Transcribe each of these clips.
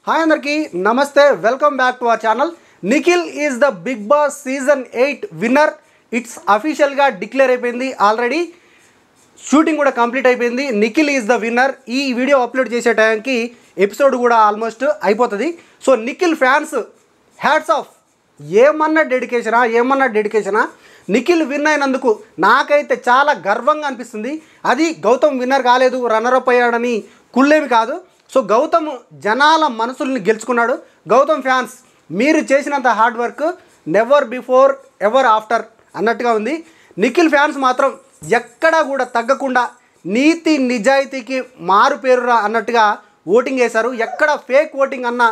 Hi అందరికీ నమస్తే, welcome back to our channel. Nikhil is the Bigg Boss season 8 winner. It's అఫీషియల్గా declare అయిపోయింది. Already shooting కూడా complete అయిపోయింది. Nikhil is the winner. ఈ వీడియో అప్లోడ్ చేసే టైంకి ఎపిసోడ్ కూడా ఆల్మోస్ట్ అయిపోతుంది. So Nikhil fans hats off. ఏమన్నా డెడికేషనా. నిఖిల్ విన్ అయినందుకు నాకైతే చాలా గర్వంగా అనిపిస్తుంది. అది గౌతమ్ విన్నర్ కాలేదు, రన్నరప్ అయ్యాడని కుళ్ళేమి కాదు. సో గౌతమ్ జనాల మనసుల్ని గెలుచుకున్నాడు. గౌతమ్ ఫ్యాన్స్, మీరు చేసినంత hard work never before ever after అన్నట్టుగా ఉంది. నిఖిల్ ఫ్యాన్స్ మాత్రం ఎక్కడా కూడా తగ్గకుండా నీతి నిజాయితీకి మారు పేరురా అన్నట్టుగా ఓటింగ్ వేశారు. ఎక్కడ ఫేక్ ఓటింగ్ అన్న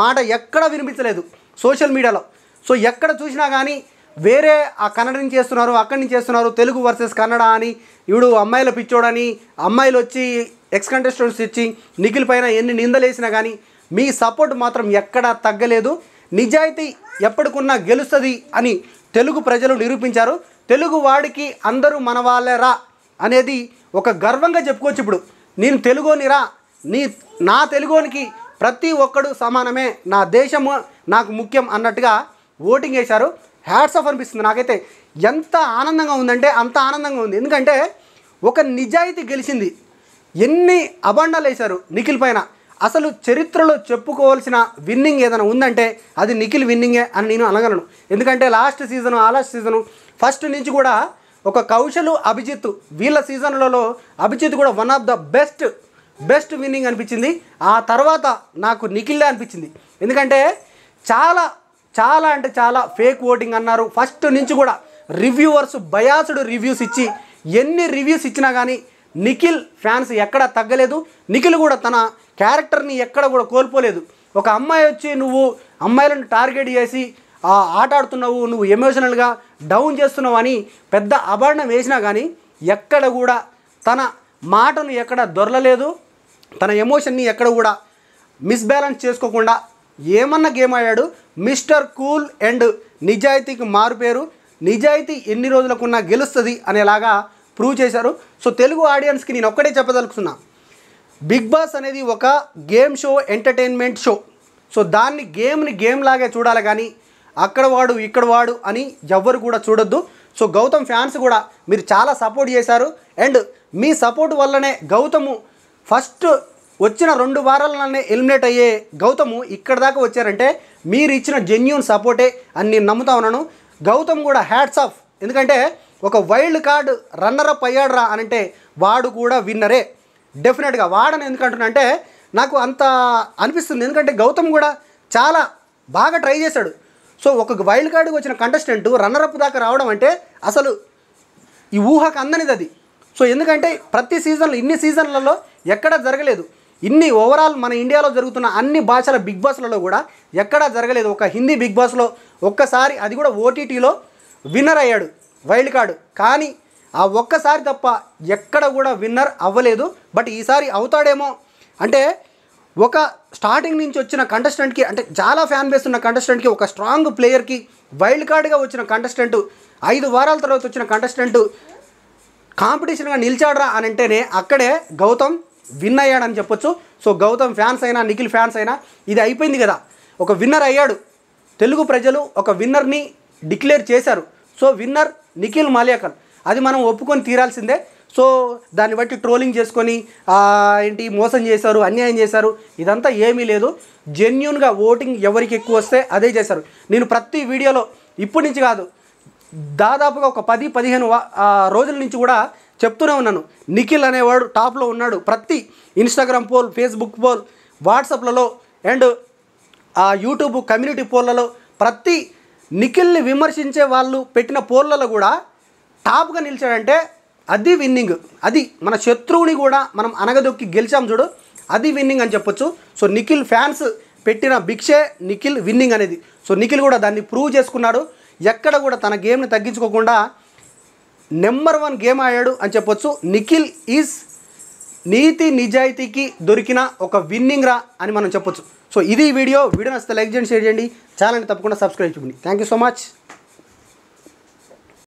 మాట ఎక్కడ వినిపించలేదు సోషల్ మీడియాలో. సో ఎక్కడ చూసినా కానీ వేరే ఆ కన్నడ నుంచి చేస్తున్నారు, అక్కడి నుంచి చేస్తున్నారు, తెలుగు వర్సెస్ కన్నడ అని, ఇప్పుడు అమ్మాయిల పిచ్చోడని, అమ్మాయిలు వచ్చి ఎక్స్ కంటెస్టెంట్స్ ఇచ్చి నిఖిల్ పైన ఎన్ని నిందలేసినా కానీ మీ సపోర్ట్ మాత్రం ఎక్కడా తగ్గలేదు. నిజాయితీ ఎప్పటికున్నా గెలుస్తుంది అని తెలుగు ప్రజలు నిరూపించారు. తెలుగు వాడికి అందరూ మన వాళ్ళేరా అనేది ఒక గర్వంగా చెప్పుకోవచ్చు. ఇప్పుడు నేను తెలుగోనిరా, నా తెలుగోనికి ప్రతి ఒక్కడు సమానమే, నా దేశము నాకు ముఖ్యం అన్నట్టుగా ఓటింగ్ వేశారు. హ్యాట్స్ ఆఫ్ అనిపిస్తుంది. నాకైతే ఎంత ఆనందంగా ఉందంటే అంత ఆనందంగా ఉంది. ఎందుకంటే ఒక నిజాయితీ గెలిచింది. ఎన్ని అబండాలు వేశారు నిఖిల్ పైన. అసలు చరిత్రలో చెప్పుకోవాల్సిన విన్నింగ్ ఏదైనా ఉందంటే అది నిఖిల్ విన్నింగే అని నేను అనగలను. ఎందుకంటే లాస్ట్ సీజను ఫస్ట్ నుంచి కూడా ఒక కౌశల్, అభిజిత్ వీళ్ళ సీజన్లలో అభిజిత్ కూడా one of the best winnowing అనిపించింది. ఆ తర్వాత నాకు నిఖిల్లే అనిపించింది. ఎందుకంటే చాలా అంటే చాలా ఫేక్ ఓటింగ్ అన్నారు. ఫస్ట్ నుంచి కూడా రివ్యూవర్స్ బయాస్డ్ రివ్యూస్ ఇచ్చి ఎన్ని రివ్యూస్ ఇచ్చినా కానీ నిఖిల్ ఫ్యాన్స్ ఎక్కడా తగ్గలేదు. నిఖిల్ కూడా తన క్యారెక్టర్ని ఎక్కడ కూడా కోల్పోలేదు. ఒక అమ్మాయి వచ్చి నువ్వు అమ్మాయిలను టార్గెట్ చేసి ఆట ఆడుతున్నావు, నువ్వు ఎమోషనల్గా డౌన్ చేస్తున్నావు అని పెద్ద అభాండం వేసినా కానీ ఎక్కడ కూడా తన మాటను ఎక్కడ దొరలలేదు. తన ఎమోషన్ని ఎక్కడ కూడా మిస్బ్యాలెన్స్ చేసుకోకుండా ఏమన్నా గేమ్ ఆడాడు. మిస్టర్ కూల్ అండ్ నిజాయితీకి మారుపేరు. నిజాయితీ ఎన్ని రోజులకున్నా గెలుస్తుంది అనేలాగా ప్రూవ్ చేశారు. సో తెలుగు ఆడియన్స్కి నేను ఒక్కటే చెప్పదలుచుకున్నా, బిగ్ బాస్ అనేది ఒక game show, entertainment show. So దాన్ని గేమ్ లాగే చూడాలి కానీ అక్కడ వాడు ఇక్కడ వాడు అని ఎవ్వరు కూడా చూడొద్దు. సో గౌతమ్ ఫ్యాన్స్ కూడా మీరు చాలా సపోర్ట్ చేశారు. అండ్ మీ సపోర్ట్ వల్లనే గౌతము ఫస్ట్ వచ్చిన 2 వారాలనే ఎలిమినేట్ అయ్యే గౌతము ఇక్కడ దాకా వచ్చారంటే మీరు ఇచ్చిన జెన్యూన్ సపోర్టే అని నేను నమ్ముతా ఉన్నాను. గౌతమ్ కూడా హ్యాట్స్ ఆఫ్. ఎందుకంటే ఒక వైల్డ్ కార్డ్ రన్నరప్ అయ్యాడురా అని అంటే వాడు కూడా విన్నరే డెఫినెట్గా. వాడని ఎందుకంటున్నా అంటే నాకు అంత అనిపిస్తుంది. ఎందుకంటే గౌతమ్ కూడా చాలా బాగా ట్రై చేశాడు. సో ఒక వైల్డ్ కార్డ్కి వచ్చిన కంటెస్టెంట్ రన్నరప్ దాకా రావడం అంటే అసలు ఈ ఊహకు అందనిది అది. సో ఎందుకంటే ప్రతి సీజన్లో ఇన్ని సీజన్లలో ఎక్కడా జరగలేదు. ఇన్ని ఓవరాల్ మన ఇండియాలో జరుగుతున్న అన్ని భాషల బిగ్ బాస్లలో కూడా ఎక్కడా జరగలేదు. ఒక హిందీ బిగ్ బాస్లో ఒక్కసారి, అది కూడా ఓటీటీలో విన్నర్ అయ్యాడు వైల్డ్ కార్డు. కానీ ఆ ఒక్కసారి తప్ప ఎక్కడ కూడా విన్నర్ అవ్వలేదు. బట్ ఈసారి అవుతాడేమో. అంటే ఒక స్టార్టింగ్ నుంచి వచ్చిన కంటెస్టెంట్కి, అంటే చాలా ఫ్యాన్ బేస్ ఉన్న కంటెస్టెంట్కి, ఒక స్ట్రాంగ్ ప్లేయర్కి వైల్డ్ కార్డుగా వచ్చిన కంటెస్టెంట్ 5 వారాల తర్వాత వచ్చిన కంటెస్టెంట్ కాంపిటీషన్గా నిలిచాడరా అని అంటేనే అక్కడే గౌతమ్ విన్ అయ్యాడని చెప్పొచ్చు. సో గౌతమ్ ఫ్యాన్స్ అయినా నిఖిల్ ఫ్యాన్స్ అయినా ఇది అయిపోయింది కదా, ఒక విన్నర్ అయ్యాడు. తెలుగు ప్రజలు ఒక విన్నర్ని డిక్లేర్ చేశారు. సో విన్నర్ నిఖిల్ మాల్యాకల్, అది మనం ఒప్పుకొని తీరాల్సిందే. సో దాన్ని బట్టి ట్రోలింగ్ చేసుకొని ఏంటి మోసం చేశారు, అన్యాయం చేశారు, ఇదంతా ఏమీ లేదు. జెన్యూన్గా ఓటింగ్ ఎవరికి ఎక్కువ వస్తే అదే చేశారు. నేను ప్రతి వీడియోలో ఇప్పటి నుంచి కాదు, దాదాపుగా ఒక 10-15 రోజుల నుంచి కూడా చెప్తూనే ఉన్నాను, నిఖిల్ అనేవాడు టాప్లో ఉన్నాడు. ప్రతి ఇన్స్టాగ్రామ్ పోల్, ఫేస్బుక్ పోల్, వాట్సాప్లలో అండ్ యూట్యూబ్ కమ్యూనిటీ పోల్లలో ప్రతి నిఖిల్ని విమర్శించే వాళ్ళు పెట్టిన పోల్లలో కూడా టాప్గా నిలిచాడంటే అది విన్నింగ్. అది మన శత్రువుని కూడా మనం అనగదొక్కి గెలిచాం చూడు, అది విన్నింగ్ అని చెప్పొచ్చు. సో నిఖిల్ ఫ్యాన్స్ పెట్టిన భిక్షే నిఖిల్ విన్నింగ్ అనేది. సో నిఖిల్ కూడా దాన్ని ప్రూవ్ చేసుకున్నాడు. ఎక్కడ కూడా తన గేమ్ని తగ్గించుకోకుండా నెంబర్ 1 గేమ్ ఆడాడు అని చెప్పొచ్చు. నిఖిల్ ఈజ్ నీతి నిజాయితీకి దొరికిన ఒక విన్నింగ్ రా అని మనం చెప్పొచ్చు. సో ఇది వీడియో నచ్చితే లైక్ చేయండి, షేర్ చేయండి, ఛానల్ని తప్పకుండా సబ్స్క్రైబ్ చేయండి. Thank you so much.